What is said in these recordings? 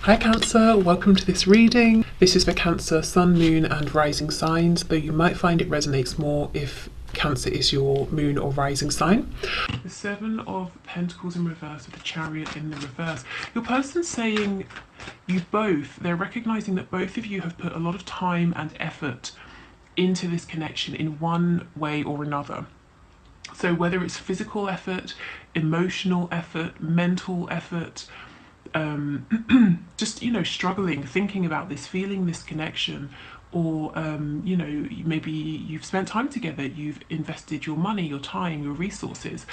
Hi Cancer, welcome to this reading. This is for Cancer, Sun, Moon and Rising signs, though you might find it resonates more if Cancer is your Moon or Rising sign. The Seven of Pentacles in reverse with the Chariot in the reverse. Your person's saying they're recognizing that both of you have put a lot of time and effort into this connection in one way or another. So whether it's physical effort, emotional effort, mental effort, just struggling, thinking about this, feeling this connection, or maybe you've spent time together, you've invested your money, your time, your resources,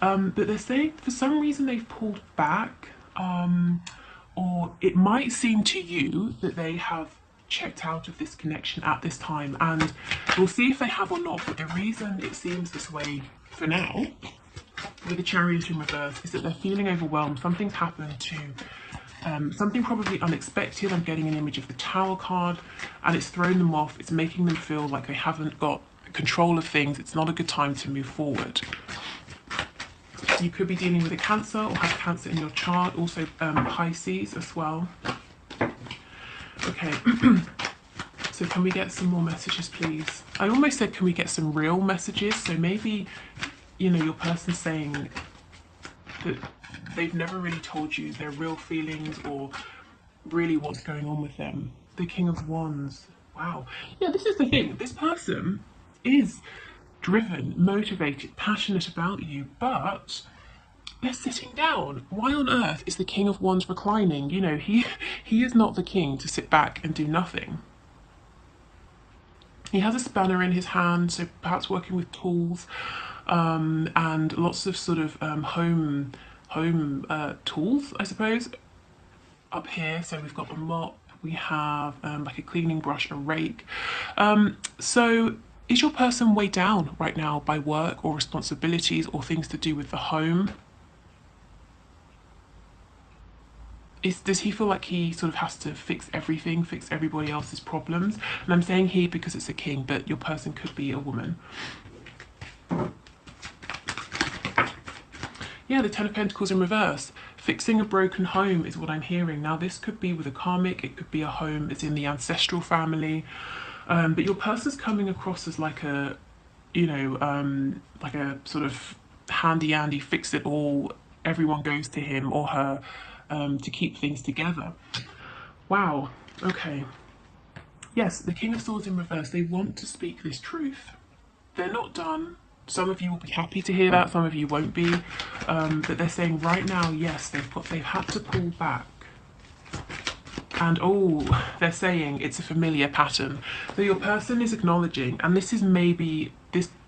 but they're saying for some reason they've pulled back, or it might seem to you that they have checked out of this connection at this time, and we'll see if they have or not. But the reason it seems this way for now with the Chariot in reverse is that they're feeling overwhelmed. Something's happened to something probably unexpected. I'm getting an image of the Tower card, and it's thrown them off. It's making them feel like they haven't got control of things. It's not a good time to move forward. You could be dealing with a Cancer or have Cancer in your chart, also Pisces as well. Okay, so can we get some more messages, please? I almost said, can we get some real messages? So maybe, your person's saying that they've never really told you their real feelings or really what's going on with them. The King of Wands. Wow. Yeah, this is the thing. This person is driven, motivated, passionate about you, but they're sitting down. Why on earth is the King of Wands reclining? He is not the king to sit back and do nothing. He has a spanner in his hand, so perhaps working with tools, and lots of sort of home tools, I suppose, up here. So we've got a mop, we have like a cleaning brush, a rake. So is your person weighed down right now by work or responsibilities or things to do with the home? Does he feel like he sort of has to fix everything, fix everybody else's problems? And I'm saying he because it's a king, but your person could be a woman. Yeah, the Ten of Pentacles in reverse. Fixing a broken home is what I'm hearing. Now, this could be with a karmic, it could be a home that's in the ancestral family. But your person's coming across as like a, like a sort of handy-andy, fix it all, everyone goes to him or her to keep things together. Wow, okay. Yes, the King of Swords in reverse, they want to speak this truth. They're not done. Some of you will be happy to hear that, some of you won't be. But they're saying right now, yes, they've had to pull back. And they're saying it's a familiar pattern. So your person is acknowledging, and this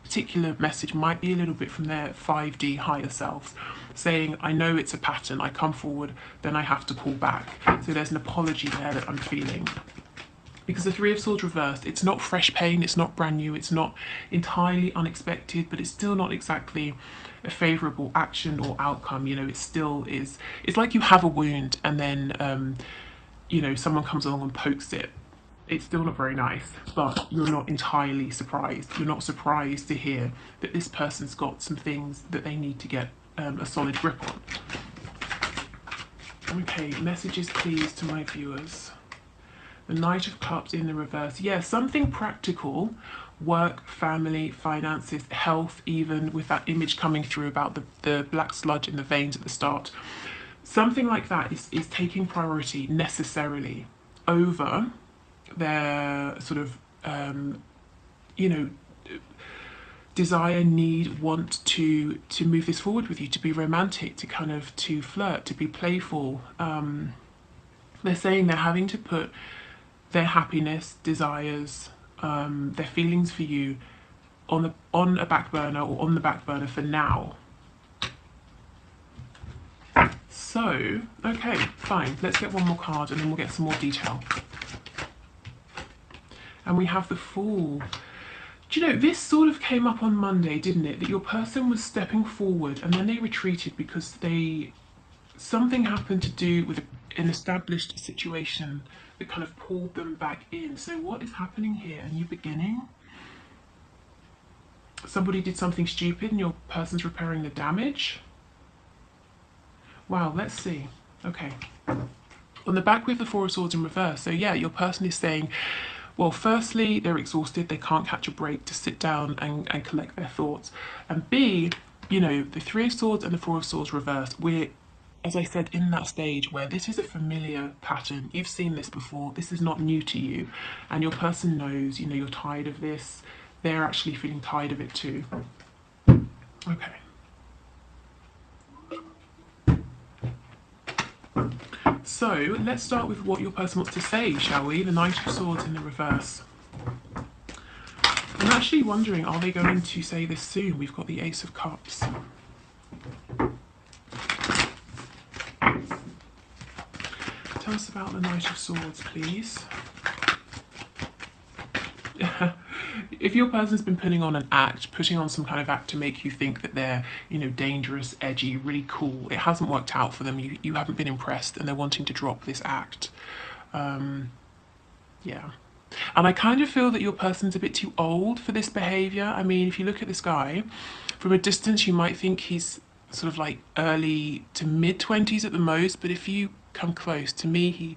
particular message might be a little bit from their 5D higher selves, saying, I know it's a pattern, I come forward, then I have to pull back. So there's an apology there that I'm feeling. Because the Three of Swords reversed, it's not fresh pain, it's not brand new, it's not entirely unexpected, but it's still not exactly a favourable action or outcome. It still is. It's like you have a wound and then, someone comes along and pokes it. It's still not very nice, but you're not entirely surprised. You're not surprised to hear that this person's got some things that they need to get a solid grip on. Okay, messages please to my viewers. The Knight of Cups in the reverse. Yeah, something practical, work, family, finances, health, even with that image coming through about the black sludge in the veins at the start. Something like that is taking priority necessarily over their sort of, desire, need, want to move this forward with you, to be romantic, to flirt, to be playful. They're saying they're having to put their happiness, desires, their feelings for you on a back burner or on the back burner for now. So, okay, fine. Let's get one more card and then we'll get some more detail. And we have the Fool. Do you know, this sort of came up on Monday, didn't it? That your person was stepping forward and then they retreated because something happened to do with an established situation that kind of pulled them back in. So what is happening here? A new beginning? Somebody did something stupid and your person's repairing the damage? Wow, let's see. Okay. On the back, we have the Four of Swords in reverse. So yeah, your person is saying, well, firstly, they're exhausted. They can't catch a break to sit down and collect their thoughts. And B, you know, the Three of Swords and the Four of Swords reversed. We're, as I said, in that stage where this is a familiar pattern. You've seen this before. This is not new to you. And your person knows, you know, you're tired of this. They're actually feeling tired of it too. Okay. So let's start with what your person wants to say, shall we? The Knight of Swords in the reverse. I'm actually wondering, are they going to say this soon? We've got the Ace of Cups. Tell us about the Knight of Swords, please. If your person's been putting on some kind of act to make you think that they're, you know, dangerous, edgy, really cool, it hasn't worked out for them, you haven't been impressed, and they're wanting to drop this act. Yeah. And I kind of feel that your person's a bit too old for this behaviour. I mean, if you look at this guy, from a distance you might think he's sort of like early to mid-20s at the most, but if you come close, to me he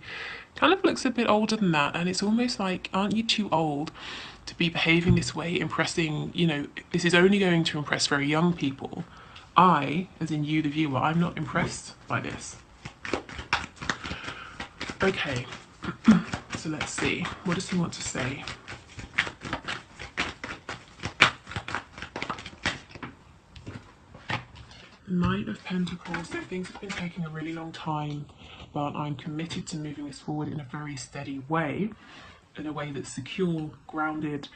kind of looks a bit older than that, and it's almost like, aren't you too old to be behaving this way, impressing, you know, this is only going to impress very young people. I, as in you the viewer, I'm not impressed by this. Okay, so let's see, what does he want to say? Knight of Pentacles. So things have been taking a really long time, but I'm committed to moving this forward in a very steady way, in a way that's secure, grounded,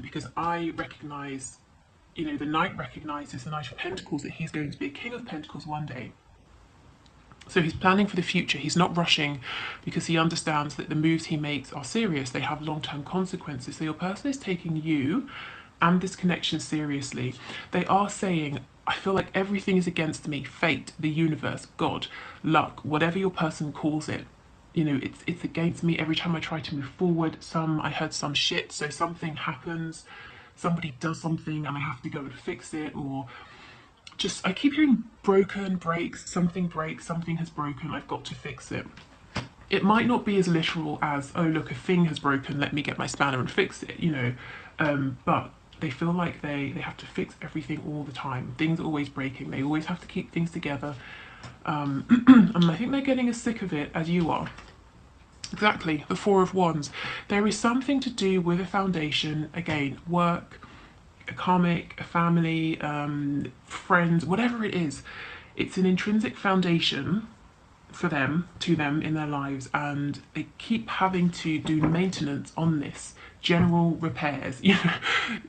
because I recognise, you know, the Knight recognises, the Knight of Pentacles, that he's going to be a King of Pentacles one day. So he's planning for the future. He's not rushing because he understands that the moves he makes are serious. They have long-term consequences. So your person is taking you and this connection seriously. They are saying, I feel like everything is against me. Fate, the universe, God, luck, whatever your person calls it. You know, it's against me every time I try to move forward. I heard some shit, so something happens, somebody does something and I have to go and fix it, or just, I keep hearing broken, breaks, something has broken, I've got to fix it. It might not be as literal as, oh look, a thing has broken, let me get my spanner and fix it, you know, but they feel like they have to fix everything all the time. Things are always breaking, they always have to keep things together. And I think they're getting as sick of it as you are. Exactly, the Four of Wands. There is something to do with a foundation, again, work, a karmic, a family, friends, whatever it is. It's an intrinsic foundation for them, to them in their lives, and they keep having to do maintenance on this, general repairs. You know,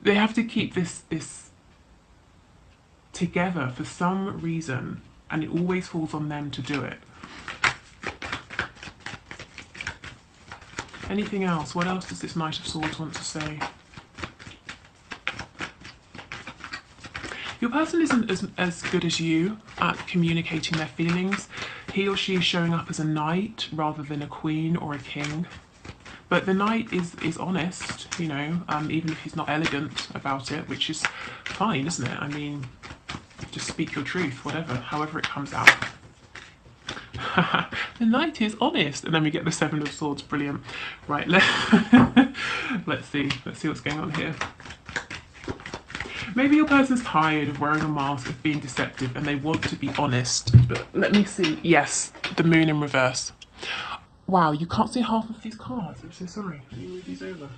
they have to keep this together for some reason, and it always falls on them to do it. Anything else? What else does this Knight of Swords want to say? Your person isn't as good as you at communicating their feelings. He or she is showing up as a knight rather than a queen or a king. But the knight is honest, you know, even if he's not elegant about it, which is fine, isn't it? I mean, just speak your truth, whatever, however it comes out. The knight is honest, and then we get the Seven of Swords. Brilliant. Right, let's see what's going on here. Maybe your person's tired of wearing a mask, of being deceptive, and they want to be honest. But let me see. Yes, the Moon in reverse. Wow, you can't see half of these cards. I'm so sorry. Let me move these over.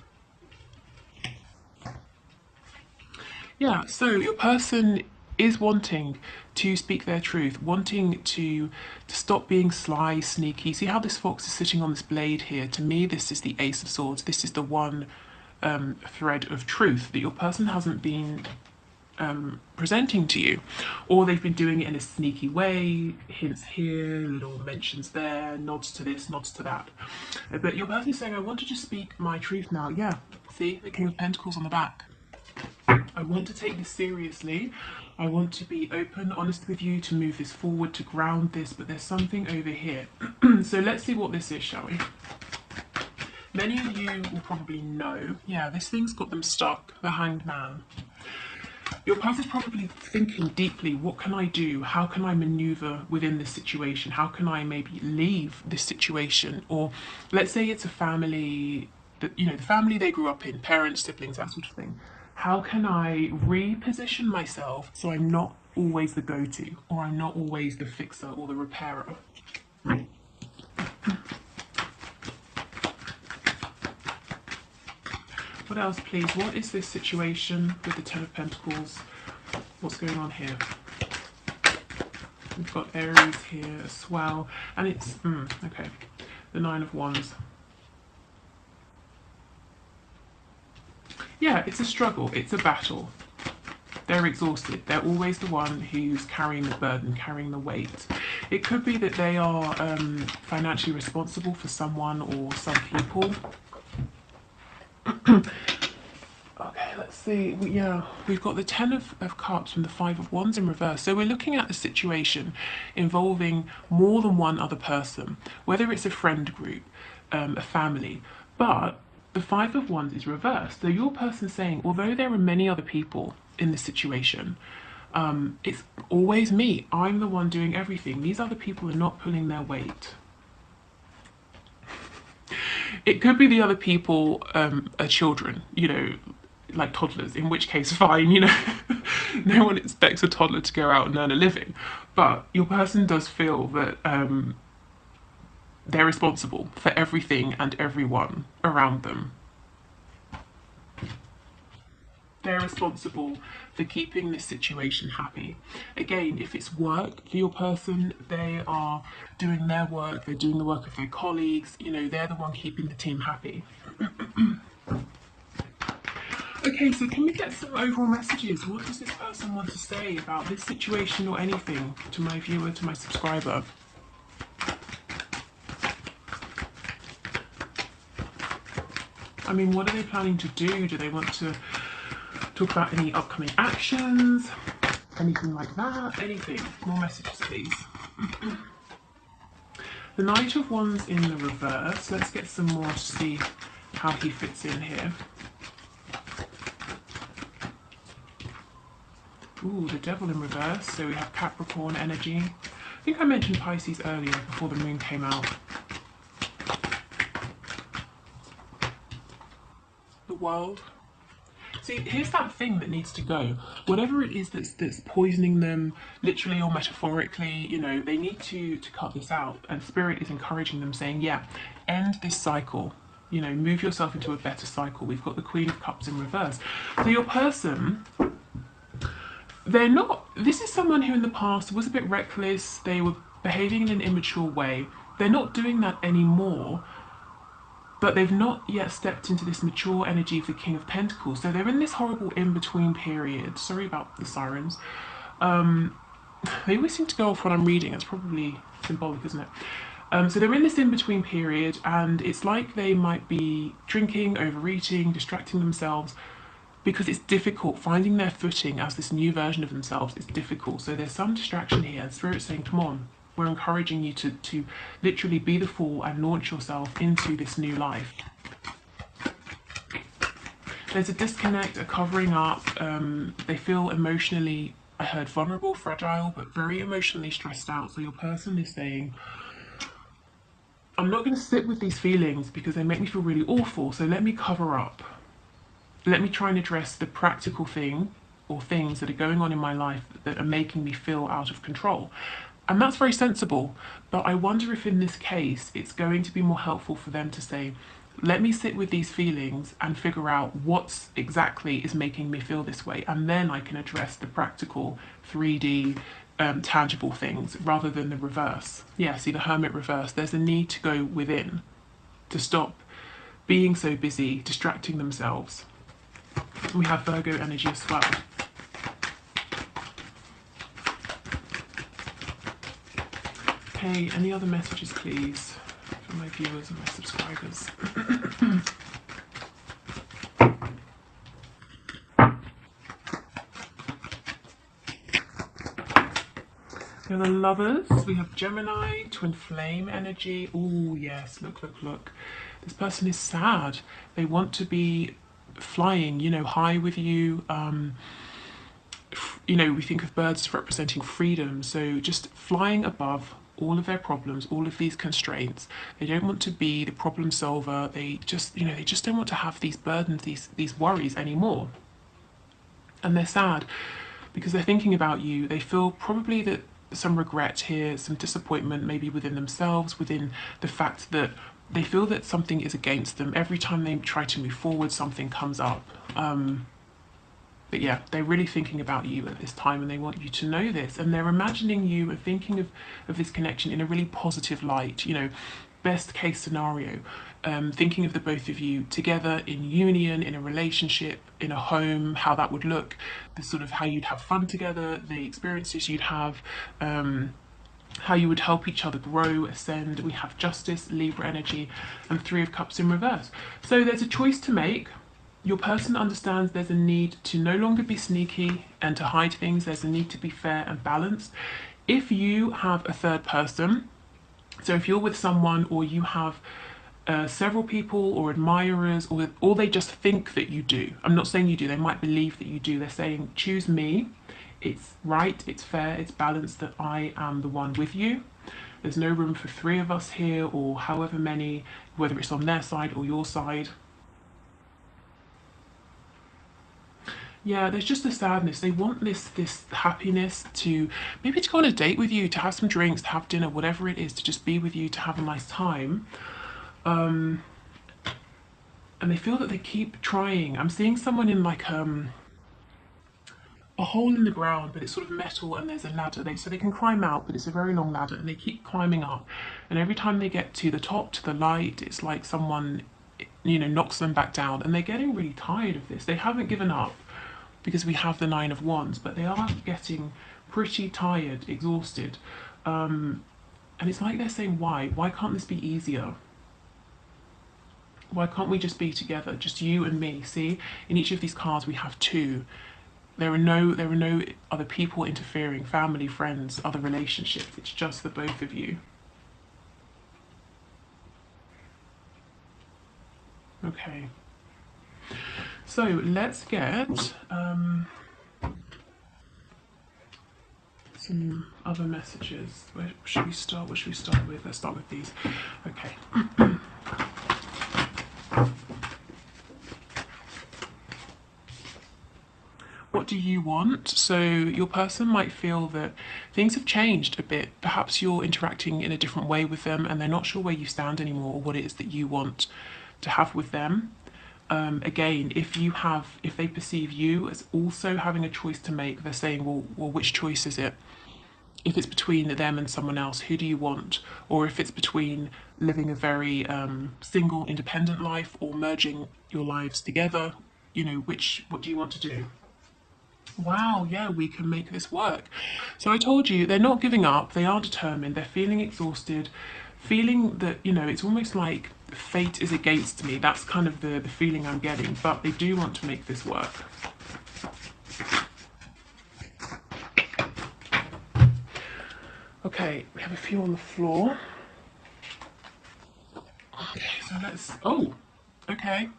Yeah, so your person is wanting to speak their truth, wanting to stop being sly, sneaky. See how this fox is sitting on this blade here? To me, this is the Ace of Swords. This is the one thread of truth that your person hasn't been presenting to you, or they've been doing it in a sneaky way, hints here, little mentions there, nods to this, nods to that. But your person is saying, I want to just speak my truth now. Yeah, see, the King of Pentacles on the back. I want to take this seriously. I want to be open, honest with you, to move this forward, to ground this, but there's something over here. So let's see what this is, shall we? Many of you will probably know, yeah, this thing's got them stuck, the Hanged Man. Your person's probably thinking deeply, what can I do? How can I maneuver within this situation? How can I maybe leave this situation? Or let's say it's a family that, the family they grew up in, parents, siblings, that sort of thing. How can I reposition myself so I'm not always the go to, or I'm not always the fixer or the repairer? What else, please? What is this situation with the Ten of Pentacles? What's going on here? We've got Aries here as well, and it's okay. The Nine of Wands. Yeah, it's a struggle. It's a battle. They're exhausted. They're always the one who's carrying the burden, carrying the weight. It could be that they are financially responsible for someone or some people. Okay, let's see. Yeah, we've got the Ten of Cups and the Five of Wands in reverse. So we're looking at a situation involving more than one other person, whether it's a friend group, a family. But the Five of Wands is reversed. So your person's saying, although there are many other people in this situation, it's always me. I'm the one doing everything. These other people are not pulling their weight. It could be the other people are children, like toddlers, in which case fine, no one expects a toddler to go out and earn a living. But your person does feel that they're responsible for everything and everyone around them. They're responsible for keeping this situation happy. Again, if it's work for your person, they are doing their work, they're doing the work of their colleagues, they're the one keeping the team happy. Okay, so can we get some overall messages? What does this person want to say about this situation or anything to my viewer, to my subscriber? I mean, what are they planning to do? Do they want to talk about any upcoming actions? Anything like that? Anything? More messages, please. The Knight of Wands in the reverse. Let's get some more to see how he fits in here. Ooh, the Devil in reverse. So we have Capricorn energy. I think I mentioned Pisces earlier before the moon came out. The World. See, here's that thing that needs to go. Whatever it is that's poisoning them, literally or metaphorically, they need to cut this out. And Spirit is encouraging them, saying, yeah, end this cycle. Move yourself into a better cycle. We've got the Queen of Cups in reverse. So your person, they're not, this is someone who in the past was a bit reckless. They were behaving in an immature way. They're not doing that anymore. But they've not yet stepped into this mature energy of the King of Pentacles. So they're in this horrible in-between period. Sorry about the sirens. They always seem to go off when I'm reading. It's probably symbolic, isn't it? So they're in this in-between period, and it's like they might be drinking, overeating, distracting themselves, because it's difficult. Finding their footing as this new version of themselves is difficult. So there's some distraction here. And Spirit's saying, come on. We're encouraging you to literally be the fool and launch yourself into this new life. There's a disconnect, a covering up. They feel emotionally, I heard vulnerable, fragile, but very emotionally stressed out. So your person is saying, I'm not going to sit with these feelings because they make me feel really awful. So let me cover up. Let me try and address the practical thing or things that are going on in my life that are making me feel out of control. And that's very sensible, but I wonder if in this case it's going to be more helpful for them to say, let me sit with these feelings and figure out what exactly is making me feel this way, and then I can address the practical 3D tangible things rather than the reverse. Yeah, see the Hermit reverse. There's a need to go within, to stop being so busy, distracting themselves. We have Virgo energy as well. Okay, any other messages, please, for my viewers and my subscribers? We have the Lovers, we have Gemini, Twin Flame energy. Oh yes, look, look, look. This person is sad. They want to be flying, high with you. you know, we think of birds representing freedom, so just flying above all of their problems, all of these constraints. They don't want to be the problem solver. They just, you know, they just don't want to have these burdens, these worries anymore. And they're sad because they're thinking about you. They feel probably that some regret here, some disappointment maybe within themselves, within the fact that they feel that something is against them. Every time they try to move forward, something comes up. But yeah, they're really thinking about you at this time and they want you to know this. And they're imagining you and thinking of this connection in a really positive light, you know, best case scenario. Thinking of the both of you together in union, in a relationship, in a home, how that would look, the sort of how you'd have fun together, the experiences you'd have, how you would help each other grow, ascend. We have Justice, Libra energy, and Three of Cups in reverse. So there's a choice to make. Your person understands there's a need to no longer be sneaky and to hide things. There's a need to be fair and balanced. If you have a third person, so if you're with someone or you have several people or admirers, or they just think that you do. I'm not saying you do, they might believe that you do. They're saying, choose me. It's right, it's fair, it's balanced that I am the one with you. There's no room for three of us here or however many, whether it's on their side or your side. Yeah, there's just a sadness. They want this happiness to maybe to go on a date with you, to have some drinks, to have dinner, whatever it is, to just be with you, to have a nice time. And they feel that they keep trying. I'm seeing someone in like a hole in the ground, but it's sort of metal and there's a ladder. So they can climb out, but it's a very long ladder and they keep climbing up. And every time they get to the top, to the light, it's like someone, you know, knocks them back down and they're getting really tired of this. They haven't given up because we have the Nine of Wands, but they are getting pretty tired, exhausted. And it's like they're saying, why? Why can't this be easier? Why can't we just be together, just you and me? See, in each of these cards we have two. There are no other people interfering, family, friends, other relationships. It's just the both of you. Okay. So let's get some other messages. Where should we start? What should we start with? Let's start with these. Okay. What do you want? So your person might feel that things have changed a bit. Perhaps you're interacting in a different way with them and they're not sure where you stand anymore or what it is that you want to have with them. Again, if they perceive you as also having a choice to make, they're saying, well, which choice is it? If it's between them and someone else, who do you want? Or if it's between living a very single, independent life or merging your lives together, you know, what do you want to do? Wow, yeah, we can make this work. So I told you, they're not giving up, they are determined, they're feeling exhausted, feeling that, you know, it's almost like fate is against me. That's kind of the feeling I'm getting, but they do want to make this work. Okay, we have a few on the floor. Okay, so okay.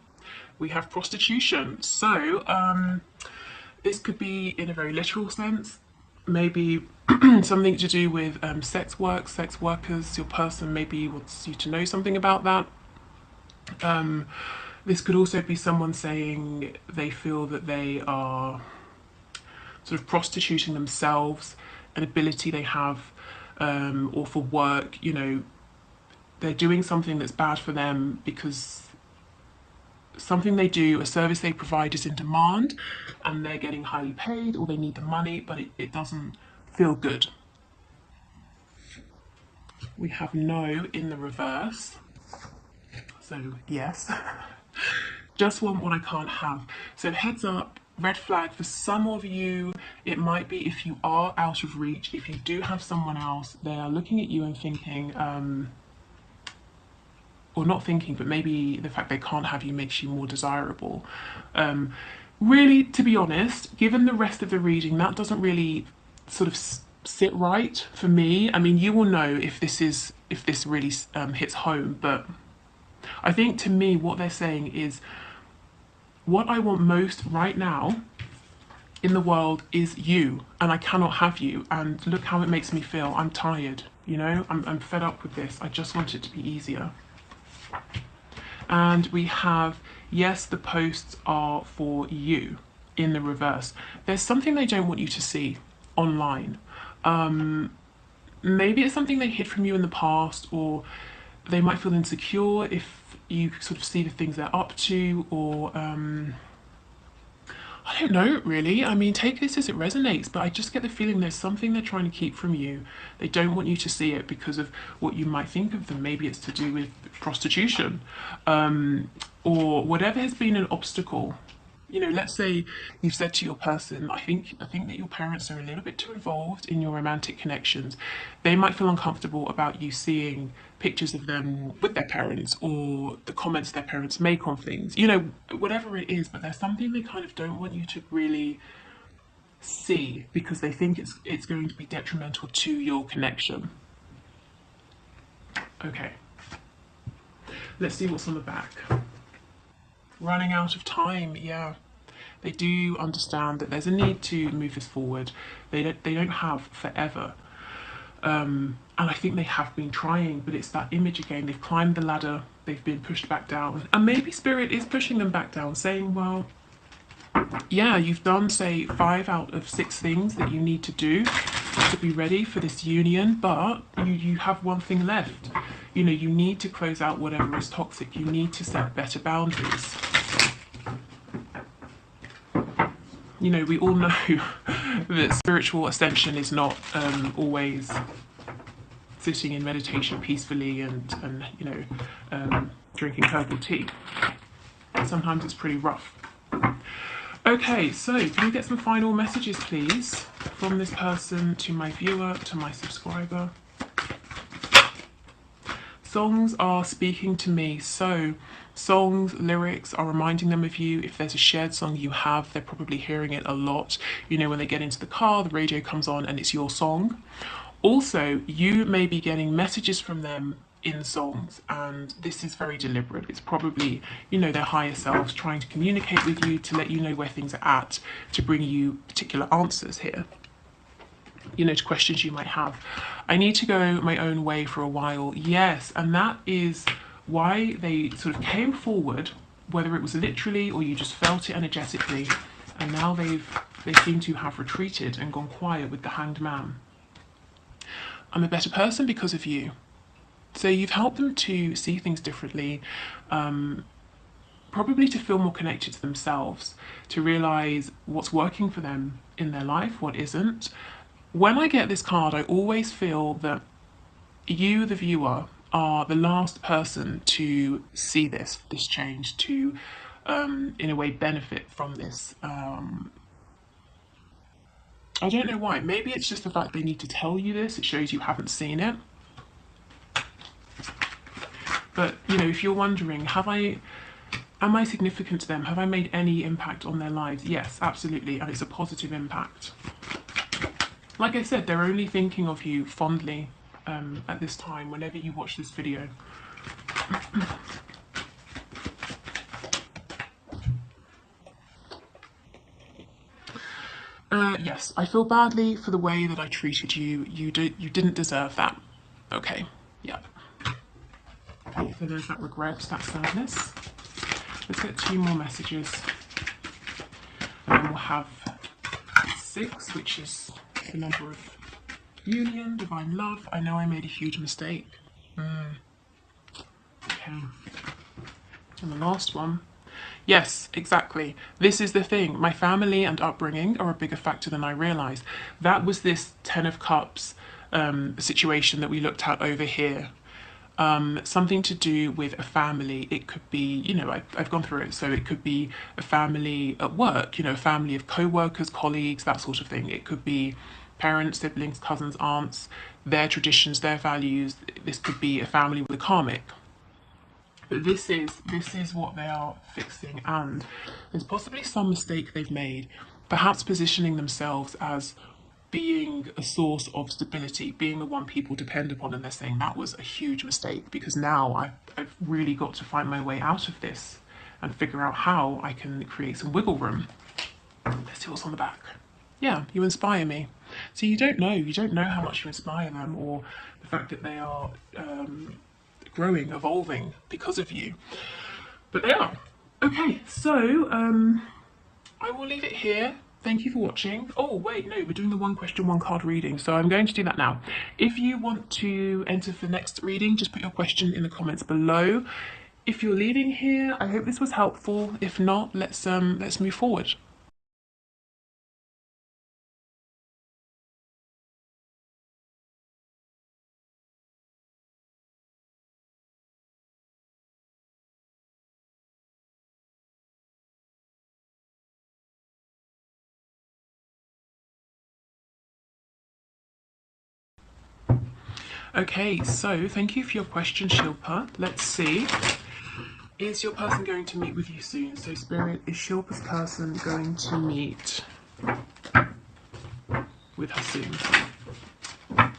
We have prostitution. So, this could be in a very literal sense, maybe something to do with sex work, sex workers. Your person maybe wants you to know something about that. This could also be someone saying they feel that they are sort of prostituting themselves, an ability they have, or for work, you know, they're doing something that's bad for them because something they do, a service they provide is in demand and they're getting highly paid or they need the money, but it doesn't feel good. We have no in the reverse. So yes, just want what I can't have. So heads up, red flag for some of you. It might be if you are out of reach, if you do have someone else, they are looking at you and thinking, or not thinking, but maybe the fact they can't have you makes you more desirable. Really, to be honest, given the rest of the reading, that doesn't really sort of sit right for me. I mean, you will know if this really hits home, but I think to me what they're saying is what I want most right now in the world is you, and I cannot have you, and look how it makes me feel. I'm tired, you know, I'm fed up with this. I just want it to be easier. And we have, yes, the posts are for you in the reverse. There's something they don't want you to see online. Maybe it's something they hid from you in the past, or they might feel insecure if you sort of see the things they're up to, or I don't know really. I mean, take this as it resonates, but I just get the feeling there's something they're trying to keep from you. They don't want you to see it because of what you might think of them. Maybe it's to do with prostitution, or whatever has been an obstacle. You know, let's say you've said to your person, I think that your parents are a little bit too involved in your romantic connections. They might feel uncomfortable about you seeing pictures of them with their parents, or the comments their parents make on things. You know, whatever it is, but there's something they kind of don't want you to really see because they think it's going to be detrimental to your connection. Okay. Let's see what's on the back. Running out of time, yeah. They do understand that there's a need to move this forward. They don't have forever. And I think they have been trying, but it's that image again. They've climbed the ladder, they've been pushed back down. And maybe Spirit is pushing them back down, saying, well, yeah, you've done, say, 5 out of 6 things that you need to do to be ready for this union, but you have one thing left. You know, you need to close out whatever is toxic. You need to set better boundaries. You know, we all know that spiritual ascension is not always sitting in meditation peacefully and you know, drinking herbal tea. Sometimes it's pretty rough. Okay, so can we get some final messages, please, from this person to my viewer, to my subscriber? Songs are speaking to me, so songs, lyrics are reminding them of you. If there's a shared song you have, they're probably hearing it a lot. You know, when they get into the car, the radio comes on and it's your song. Also, you may be getting messages from them in songs, and this is very deliberate. It's probably, you know, their higher selves trying to communicate with you to let you know where things are at, to bring you particular answers here, you know, to questions you might have. I need to go my own way for a while. Yes, and that is why they sort of came forward, whether it was literally or you just felt it energetically, and now they seem to have retreated and gone quiet with the Hanged Man. I'm a better person because of you. So you've helped them to see things differently, probably to feel more connected to themselves, to realise what's working for them in their life, what isn't. When I get this card, I always feel that you, the viewer, are the last person to see this change, to, in a way, benefit from this. I don't know why. Maybe it's just the fact they need to tell you this. It shows you haven't seen it. But, you know, if you're wondering, am I significant to them? Have I made any impact on their lives? Yes, absolutely, and it's a positive impact. Like I said, they're only thinking of you fondly at this time, whenever you watch this video. Yes, I feel badly for the way that I treated you. You didn't deserve that. Okay, yep. So there's that regret, that sadness. Let's get 2 more messages. And then we'll have 6, which is the number of union, divine love. I know I made a huge mistake. Okay. And the last one. Yes, exactly. This is the thing. My family and upbringing are a bigger factor than I realised. That was this 10 of Cups situation that we looked at over here. Something to do with a family. It could be, you know, I've gone through it. So it could be a family at work, you know, a family of co-workers, colleagues, that sort of thing. It could be parents, siblings, cousins, aunts, their traditions, their values. This could be a family with a karmic. But this is what they are fixing, and there's possibly some mistake they've made, perhaps positioning themselves as being a source of stability, being the one people depend upon, and they're saying that was a huge mistake because now I've really got to find my way out of this and figure out how I can create some wiggle room. Let's see what's on the back. Yeah, you inspire me. So you don't know how much you inspire them, or the fact that they are growing, evolving because of you. But they are. Okay, so I will leave it here. Thank you for watching. Oh, wait, no, we're doing the one question, one card reading. So I'm going to do that now. If you want to enter for the next reading, just put your question in the comments below. If you're leaving here, I hope this was helpful. If not, let's move forward. Okay, so thank you for your question, Shilpa. Let's see. Is your person going to meet with you soon? So, Spirit, is Shilpa's person going to meet with her soon?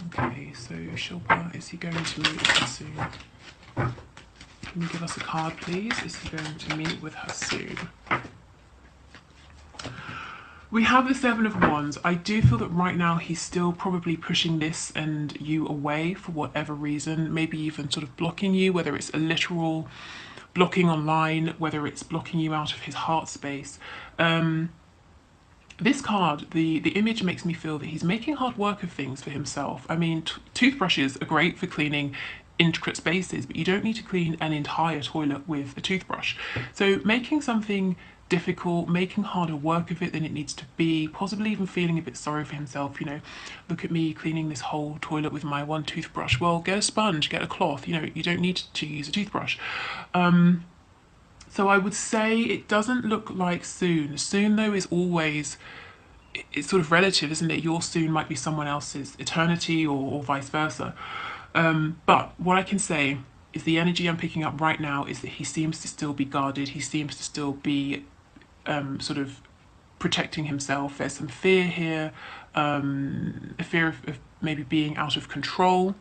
Okay, so Shilpa, is he going to meet with her soon? Can you give us a card, please? Is he going to meet with her soon? We have the Seven of Wands. I do feel that right now he's still probably pushing this and you away for whatever reason, maybe even sort of blocking you, whether it's a literal blocking online, whether it's blocking you out of his heart space. This card, the image makes me feel that he's making hard work of things for himself. I mean, toothbrushes are great for cleaning intricate spaces, but you don't need to clean an entire toilet with a toothbrush. So making something difficult, making harder work of it than it needs to be, possibly even feeling a bit sorry for himself, you know, look at me cleaning this whole toilet with my one toothbrush. Well, get a sponge, get a cloth, you know, you don't need to use a toothbrush. So I would say it doesn't look like soon. Soon though is always, it's sort of relative, isn't it? Your soon might be someone else's eternity, or vice versa. But what I can say is the energy I'm picking up right now is that he seems to still be guarded. He seems to still be sort of protecting himself. There's some fear here, a fear of maybe being out of control.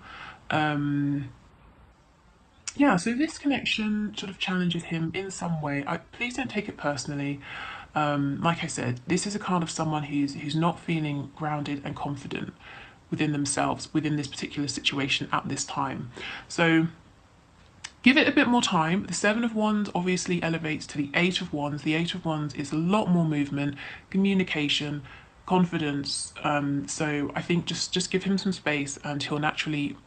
Yeah, so this connection sort of challenges him in some way. Please don't take it personally. Like I said, this is a card of someone who's not feeling grounded and confident within themselves, within this particular situation at this time. So give it a bit more time. The Seven of Wands obviously elevates to the Eight of Wands. The Eight of Wands is a lot more movement, communication, confidence. So I think just give him some space and he'll naturally,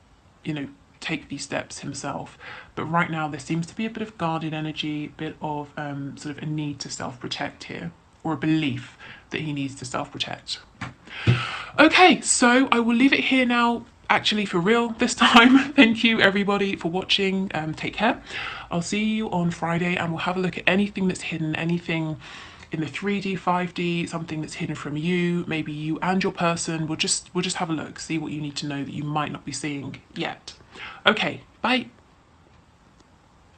you know, take these steps himself. But right now there seems to be a bit of guarded energy, a bit of sort of a need to self-protect here, or a belief that he needs to self-protect. Okay, so I will leave it here now, actually for real this time. Thank you everybody for watching. Take care. I'll see you on Friday and we'll have a look at anything that's hidden, anything in the 3D, 5D, something that's hidden from you, maybe you and your person. We'll just have a look, see what you need to know that you might not be seeing yet. Okay, bye.